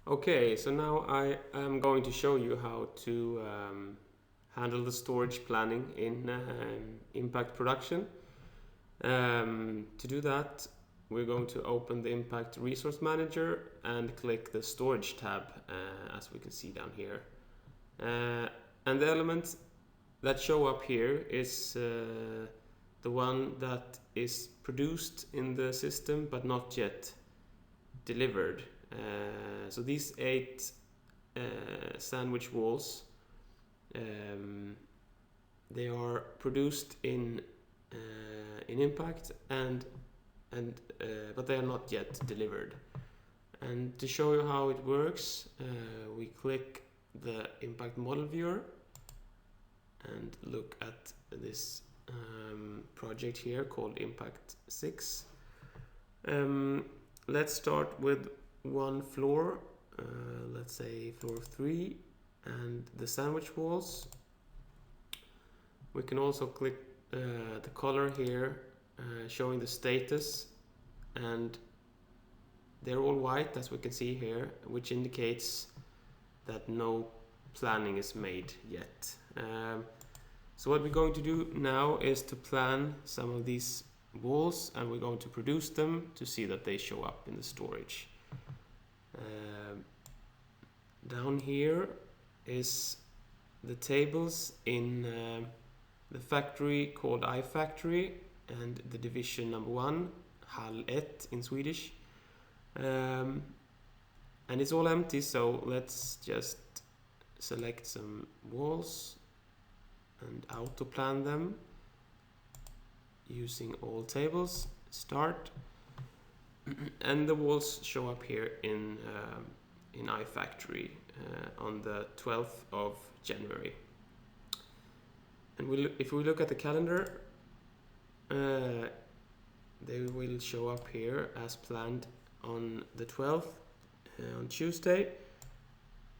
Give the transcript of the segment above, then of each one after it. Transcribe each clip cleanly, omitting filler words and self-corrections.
Okay, so now I am going to show you how to handle the storage planning in Impact Production. To do that, we're going to open the Impact Resource Manager and click the Storage tab, as we can see down here. And the element that show up here is the one that is produced in the system but not yet delivered. So these 8 sandwich walls, they are produced in Impact but they are not yet delivered. And to show you how it works, we click the Impact Model Viewer and look at this project here called Impact 6. Let's start with one floor, let's say floor 3, and the sandwich walls. We can also click the color here showing the status, and they're all white as we can see here, which indicates that no planning is made yet. So what we're going to do now is to plan some of these walls, and we're going to produce them to see that they show up in the storage. Down here is the tables in the factory called iFactory and the division number 1, Hall 1 in Swedish. And it's all empty, so let's just select some walls and auto plan them using all tables. Start. And the walls show up here in iFactory on the 12th of January. And if we look at the calendar, they will show up here as planned on the 12th, on Tuesday.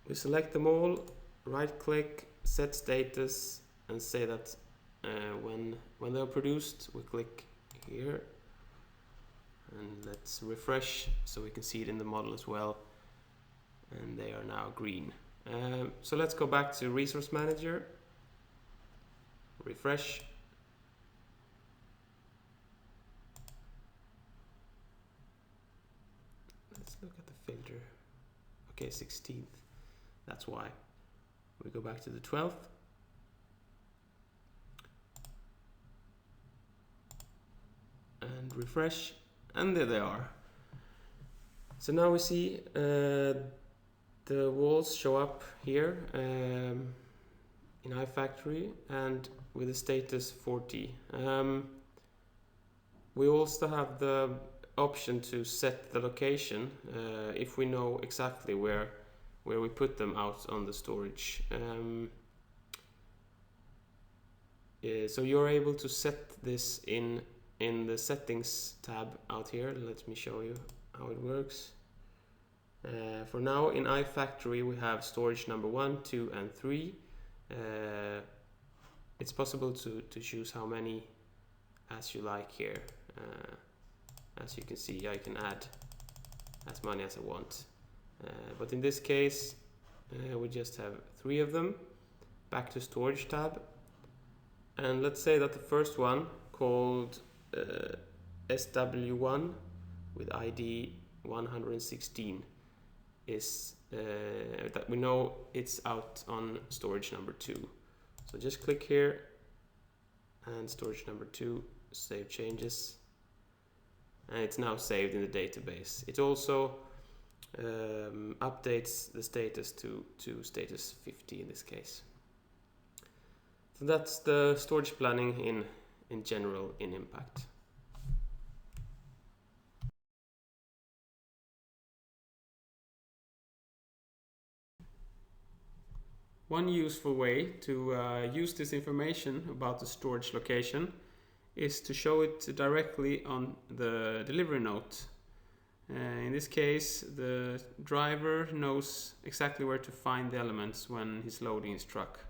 We select them all, right click, set status, and say that when they're produced, we click here. And let's refresh so we can see it in the model as well. And they are now green. So let's go back to Resource Manager. Refresh. Let's look at the filter. Okay, 16th. That's why. We go back to the 12th. And refresh. And there they are. So now we see the walls show up here in iFactory and with the status 40. We also have the option to set the location if we know exactly where we put them out on the storage. So you're able to set this in the settings tab out here. Let me show you how it works. For now in iFactory we have storage number 1, 2 and 3. It's possible to choose how many as you like here. As you can see, I can add as many as I want. But in this case we just have 3 of them. Back to storage tab. And let's say that the first one called SW1 with ID 116 is that we know it's out on storage number 2. So just click here and storage number 2, save changes, and it's now saved in the database. It also updates the status to status 50 in this case. So that's the storage planning in general in Impact. One useful way to use this information about the storage location is to show it directly on the delivery note. In this case, the driver knows exactly where to find the elements when he's loading his truck.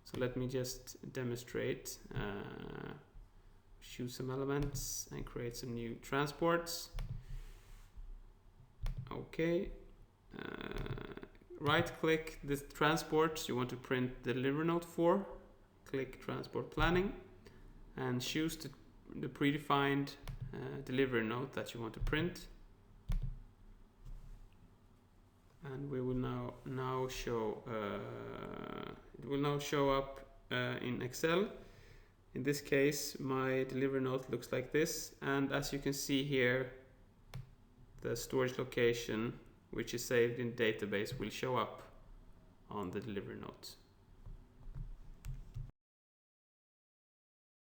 So let me just demonstrate. Choose some elements and create some new transports. Okay. right click the transport you want to print the delivery note for, click transport planning, and choose the predefined delivery note that you want to print. And we will now show it will now show up in Excel. In this case, my delivery note looks like this, and as you can see here, the storage location which is saved in database will show up on the delivery note.